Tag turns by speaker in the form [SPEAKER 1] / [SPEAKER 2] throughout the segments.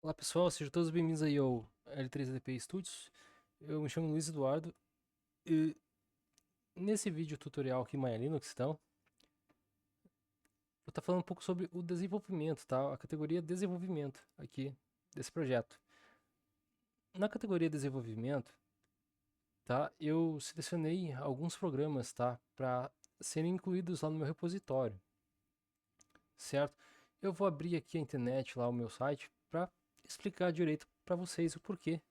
[SPEAKER 1] Olá pessoal, sejam todos bem-vindos aí ao L3DP Studios. Eu me chamo Luiz Eduardo e nesse vídeo tutorial aqui em Maya Linux, então, vou estar falando um pouco sobre o desenvolvimento, tá? A categoria desenvolvimento aqui desse projeto. Na categoria desenvolvimento, tá? Eu selecionei alguns programas, tá? Para serem incluídos lá no meu repositório, certo? Eu vou abrir aqui a internet, lá o meu site, para explicar direito para vocês o porquê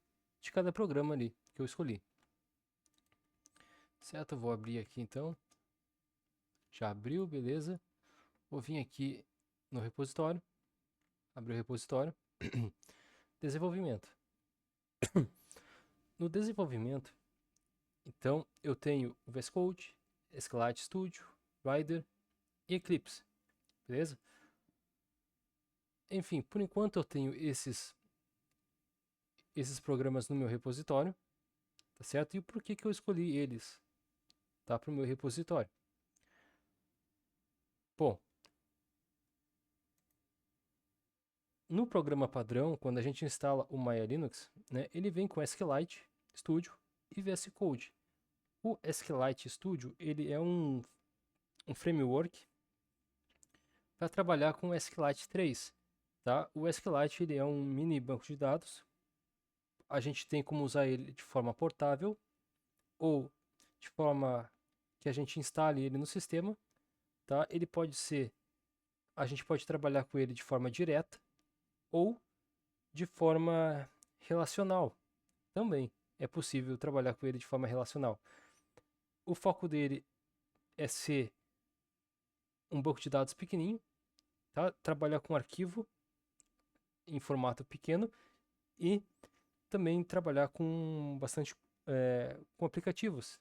[SPEAKER 1] de cada programa ali que eu escolhi. Certo, eu vou abrir aqui então. Já abriu, beleza. Vou vir aqui no repositório. Abrir o repositório. Desenvolvimento. No desenvolvimento, então eu tenho o VS Code, SQLite Studio, Rider e Eclipse, beleza? Enfim, por enquanto eu tenho esses programas no meu repositório, tá certo? E o porquê que eu escolhi eles, tá, para o meu repositório? Bom, no programa padrão, quando a gente instala o Maya Linux, né, ele vem com SQLite Studio e VS Code. O SQLite Studio ele é um framework para trabalhar com o SQLite 3. Tá? O SQLite ele é um mini banco de dados. A gente tem como usar ele de forma portável ou de forma que a gente instale ele no sistema. Tá? Ele pode ser, a gente pode trabalhar com ele de forma direta ou de forma relacional. Também é possível trabalhar com ele de forma relacional. O foco dele é ser um banco de dados pequenininho, tá? Trabalhar com arquivo em formato pequeno e também trabalhar com bastante com aplicativos,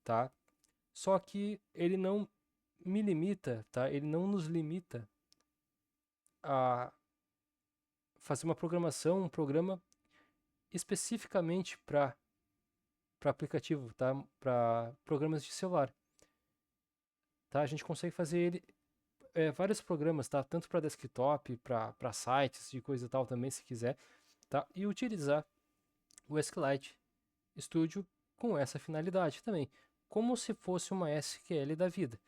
[SPEAKER 1] tá? Só que ele não me limita, tá? Ele não nos limita a fazer uma programação, um programa especificamente para aplicativo, tá? Para programas de celular, tá? A gente consegue fazer ele vários programas, tá? Tanto para desktop, para sites e coisa e tal também, se quiser, tá? E utilizar o SQLite Studio com essa finalidade também, como se fosse uma SQL da vida.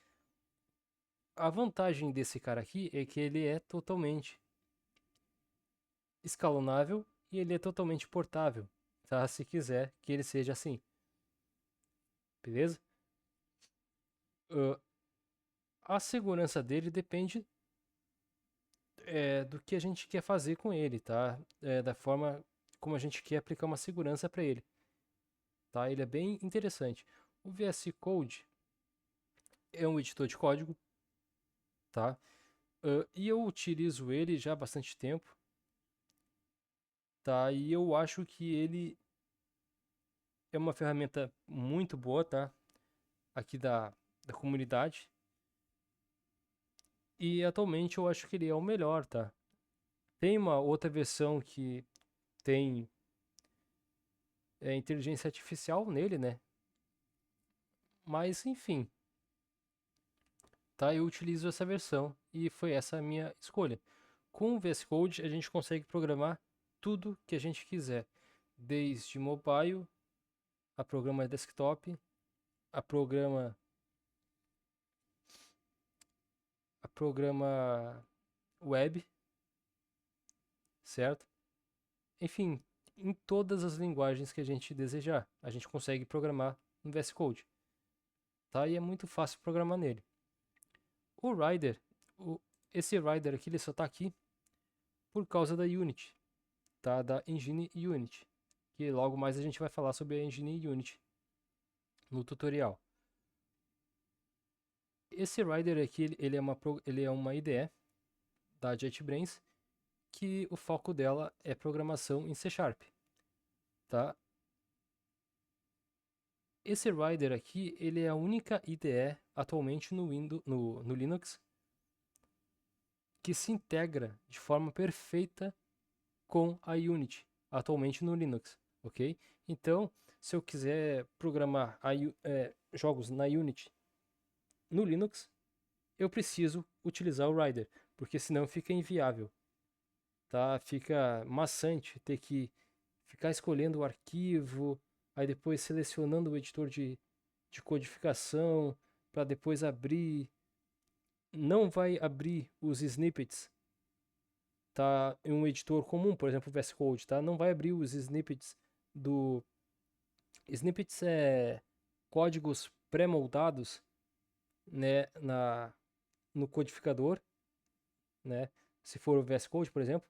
[SPEAKER 1] A vantagem desse cara aqui é que ele é totalmente escalonável e ele é totalmente portável, tá? Se quiser que ele seja assim, beleza? Uh, a segurança dele depende do que a gente quer fazer com ele, tá? Da forma como a gente quer aplicar uma segurança para ele, tá? Ele é bem interessante. O VS Code é um editor de código, tá? E eu utilizo ele já há bastante tempo, tá? E eu acho que ele é uma ferramenta muito boa, tá? Aqui da comunidade. E atualmente eu acho que ele é o melhor, tá? Tem uma outra versão que tem inteligência artificial nele, né? Mas enfim, tá? Eu utilizo essa versão e foi essa a minha escolha. Com o VS Code a gente consegue programar tudo que a gente quiser, desde mobile a programa desktop, a programa web, certo? Enfim, em todas as linguagens que a gente desejar, a gente consegue programar no VS Code, tá? E é muito fácil programar nele. O Rider, o, esse Rider aqui, ele só está aqui por causa da Unity, tá? Da Engine Unity, que logo mais a gente vai falar sobre a Engine Unity no tutorial. Esse Rider aqui, ele é uma IDE da JetBrains, que o foco dela é programação em C Sharp, tá? Esse Rider aqui, ele é a única IDE atualmente no Linux que se integra de forma perfeita com a Unity, atualmente no Linux, ok? Então, se eu quiser programar jogos na Unity no Linux, eu preciso utilizar o Rider, porque senão fica inviável. tá? Fica maçante ter que ficar escolhendo o arquivo, aí depois selecionando o editor de codificação para depois abrir. Não vai abrir os snippets, tá? Em um editor comum, por exemplo, o VS Code, tá? Não vai abrir os snippets do snippets é códigos pré-moldados, né, no codificador, né? Se for o VS Code, por exemplo,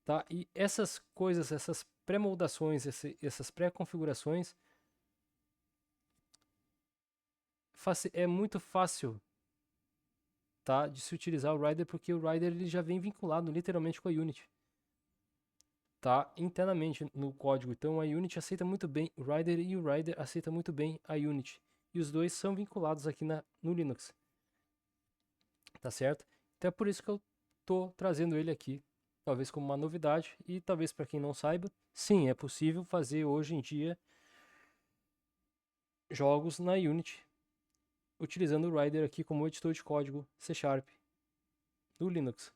[SPEAKER 1] tá? E essas coisas, essas pré-moldações, essas pré-configurações, é muito fácil, tá, de se utilizar o Rider, porque o Rider ele já vem vinculado literalmente com a Unity, tá, internamente no código. Então a Unity aceita muito bem o Rider e o Rider aceita muito bem a Unity. E os dois são vinculados aqui no Linux, tá certo? Então é por isso que eu tô trazendo ele aqui, talvez como uma novidade e talvez para quem não saiba, sim, é possível fazer hoje em dia jogos na Unity utilizando o Rider aqui como editor de código C# no Linux,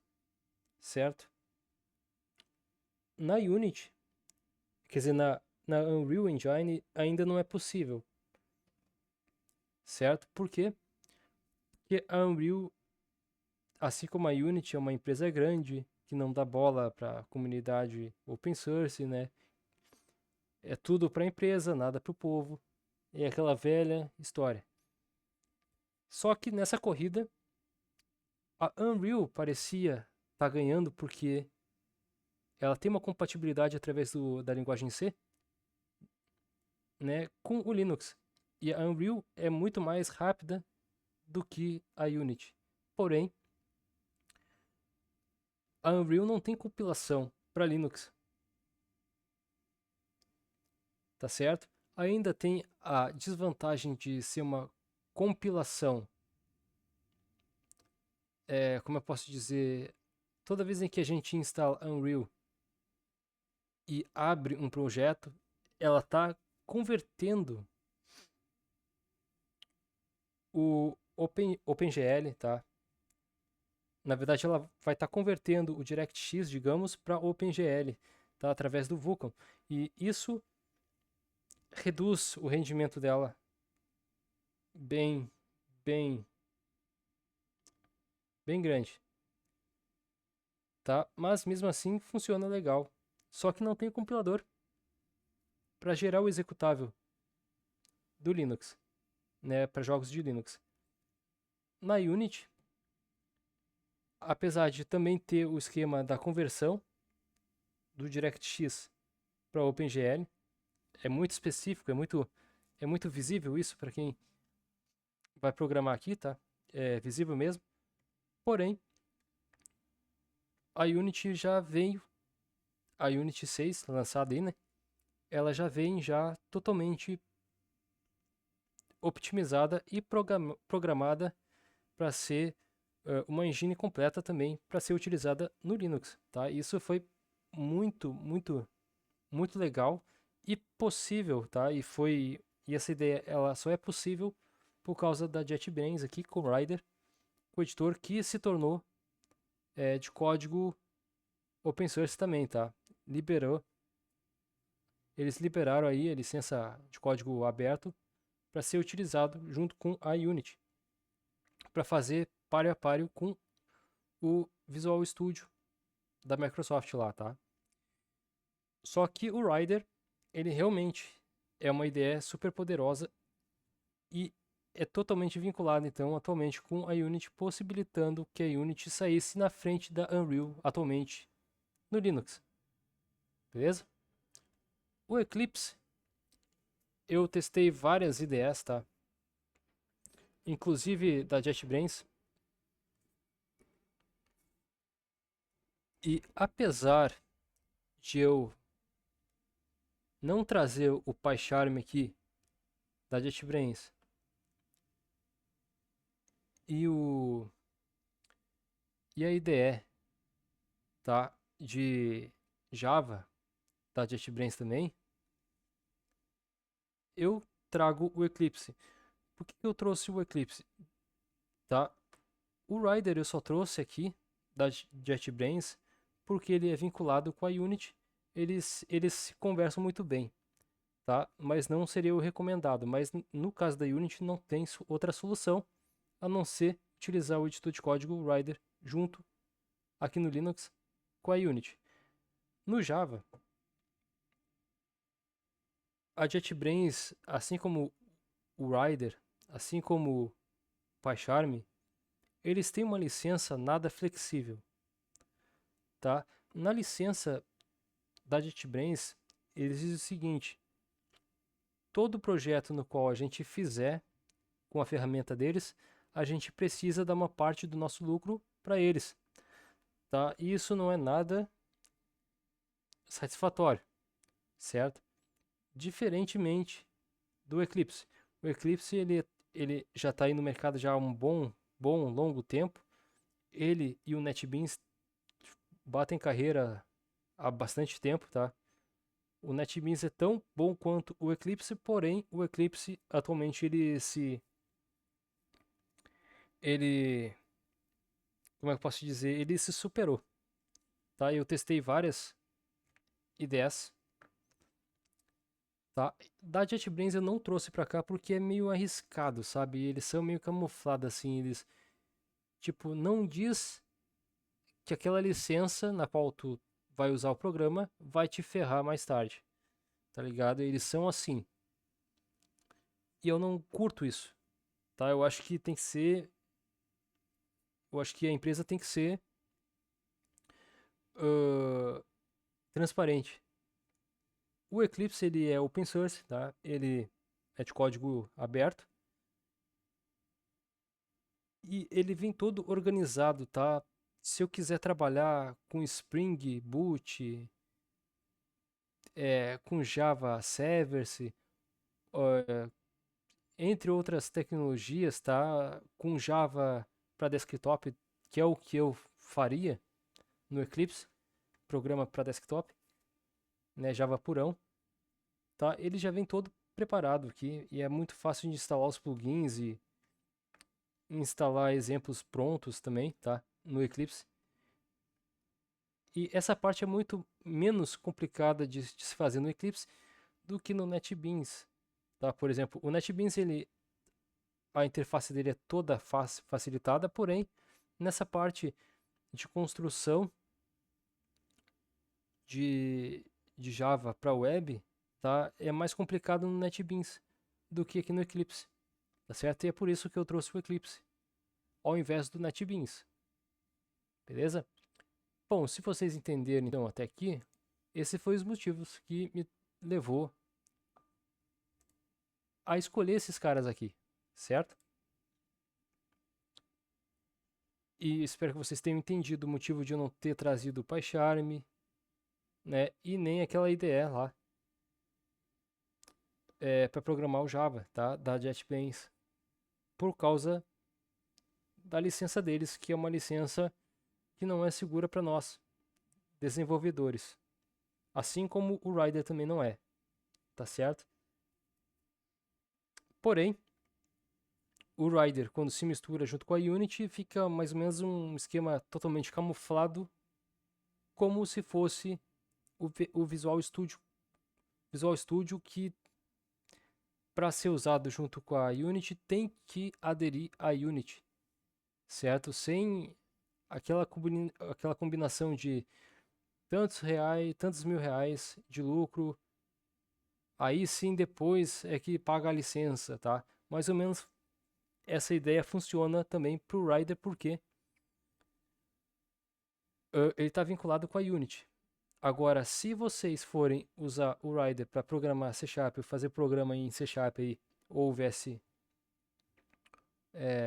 [SPEAKER 1] certo? Na Unity, quer dizer, na Unreal Engine ainda não é possível, certo? Por quê? Porque a Unreal, assim como a Unity, é uma empresa grande que não dá bola para a comunidade open source, né? É tudo para a empresa, nada para o povo. É aquela velha história. Só que nessa corrida, a Unreal parecia estar ganhando porque ela tem uma compatibilidade através da linguagem C, né, com o Linux. E a Unreal é muito mais rápida do que a Unity. Porém, a Unreal não tem compilação para Linux, tá certo? Ainda tem a desvantagem de ser uma compilação, como eu posso dizer, toda vez em que a gente instala Unreal e abre um projeto, ela está convertendo o OpenGL, tá? Na verdade, ela vai estar convertendo o DirectX, digamos, para OpenGL, tá? Através do Vulkan. E isso reduz o rendimento dela bem, bem, bem grande, tá? Mas mesmo assim funciona legal. Só que não tem compilador para gerar o executável do Linux, né? Para jogos de Linux. Na Unity, apesar de também ter o esquema da conversão do DirectX para OpenGL, é muito específico, é muito visível isso para quem vai programar aqui, tá? É visível mesmo. Porém, a Unity já veio, a Unity 6 lançada aí, né? Ela já vem já totalmente optimizada e programada para ser uma engine completa também para ser utilizada no Linux, tá? Isso foi muito, muito, muito legal e possível, tá? E essa ideia ela só é possível por causa da JetBrains aqui com o Rider, o editor que se tornou de código open source também, tá? Eles liberaram aí a licença de código aberto para ser utilizado junto com a Unity, para fazer páreo a páreo com o Visual Studio da Microsoft lá, tá? Só que o Rider, ele realmente é uma ideia super poderosa e é totalmente vinculado, então, atualmente com a Unity, possibilitando que a Unity saísse na frente da Unreal atualmente no Linux. Beleza? O Eclipse, eu testei várias IDEs, tá? Inclusive da JetBrains. E apesar de eu não trazer o PyCharm aqui da JetBrains e a IDE, tá, de Java da JetBrains também, eu trago o Eclipse. Por que eu trouxe o Eclipse? Tá? O Rider eu só trouxe aqui da JetBrains porque ele é vinculado com a Unity, eles se conversam muito bem, tá? Mas não seria o recomendado. Mas no caso da Unity não tem outra solução a não ser utilizar o editor de código Rider junto aqui no Linux com a Unity. No Java, a JetBrains, assim como o Rider, assim como o PyCharm, eles têm uma licença nada flexível, tá? Na licença da JetBrains, eles dizem o seguinte: todo projeto no qual a gente fizer com a ferramenta deles, a gente precisa dar uma parte do nosso lucro para eles, tá? E isso não é nada satisfatório, certo? Diferentemente do Eclipse. O Eclipse ele já está aí no mercado já há um longo tempo. Ele e o NetBeans batem carreira há bastante tempo, tá? O NetBeans é tão bom quanto o Eclipse, porém o Eclipse atualmente ele, como é que eu posso dizer, ele se superou, tá? Eu testei várias ideias, tá? Da JetBrains eu não trouxe para cá porque é meio arriscado, sabe? Eles são meio camuflados assim, eles tipo não diz que aquela licença na qual tu vai usar o programa vai te ferrar mais tarde, tá ligado? Eles são assim. E eu não curto isso, tá? Eu acho que tem que ser, eu acho que a empresa tem que ser ah, transparente. O Eclipse ele é open source, tá? Ele é de código aberto e ele vem todo organizado, tá? Se eu quiser trabalhar com Spring Boot, com Java Service, entre outras tecnologias, tá? Com Java para desktop, que é o que eu faria no Eclipse, programa para desktop, né? Java purão, tá? Ele já vem todo preparado aqui e é muito fácil de instalar os plugins e instalar exemplos prontos também, tá? No Eclipse. E essa parte é muito menos complicada de se fazer no Eclipse do que no NetBeans, tá? Por exemplo, o NetBeans a interface dele é toda facilitada, porém nessa parte de construção de Java para web, tá? É mais complicado no NetBeans do que aqui no Eclipse, tá certo? E é por isso que eu trouxe o Eclipse ao invés do NetBeans, beleza? Bom, se vocês entenderem então até aqui, esse foi os motivos que me levou a escolher esses caras aqui, certo? E espero que vocês tenham entendido o motivo de eu não ter trazido o PyCharm, né? E nem aquela IDE lá para programar o Java, tá? Da JetBrains, por causa da licença deles, que é uma licença que não é segura para nós, desenvolvedores. Assim como o Rider também não é, tá certo? Porém, o Rider, quando se mistura junto com a Unity, fica mais ou menos um esquema totalmente camuflado, como se fosse o Visual Studio. Visual Studio que, para ser usado junto com a Unity, tem que aderir à Unity, certo? Sem aquela combinação de tantos reais, tantos mil reais de lucro, aí sim depois é que paga a licença, tá? Mais ou menos essa ideia funciona também para o Rider, porque ele está vinculado com a Unity. Agora, se vocês forem usar o Rider para programar C Sharp, fazer programa em C Sharp aí, ou VS,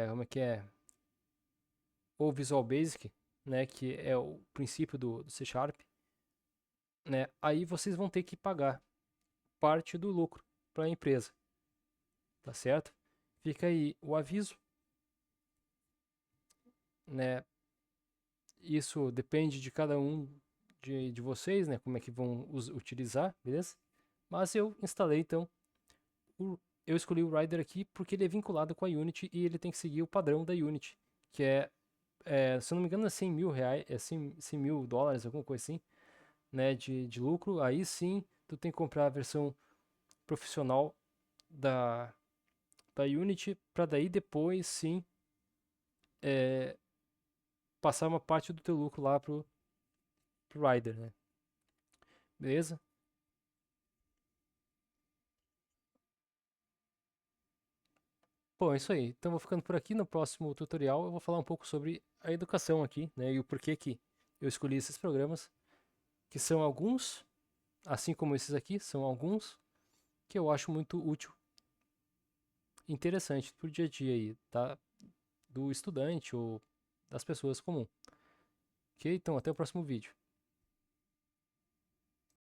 [SPEAKER 1] como é que é? Ou Visual Basic, né, que é o princípio do C Sharp, né, aí vocês vão ter que pagar parte do lucro para a empresa, tá certo? Fica aí o aviso, né? Isso depende de cada um de vocês, né? Como é que vão utilizar, beleza? Mas eu instalei então, eu escolhi o Rider aqui porque ele é vinculado com a Unity e ele tem que seguir o padrão da Unity, que é se eu não me engano, é 100 mil reais, 100 mil dólares, alguma coisa assim, né, de lucro. Aí sim, tu tem que comprar a versão profissional da, da Unity, para daí depois sim é, passar uma parte do teu lucro lá pro Rider, né? Beleza? Bom, é isso aí. Então vou ficando por aqui. No próximo tutorial eu vou falar um pouco sobre a educação aqui, né? E o porquê que eu escolhi esses programas, que são alguns, assim como esses aqui, são alguns que eu acho muito útil e interessante pro dia a dia aí, tá? Do estudante ou das pessoas comuns. Ok? Então até o próximo vídeo.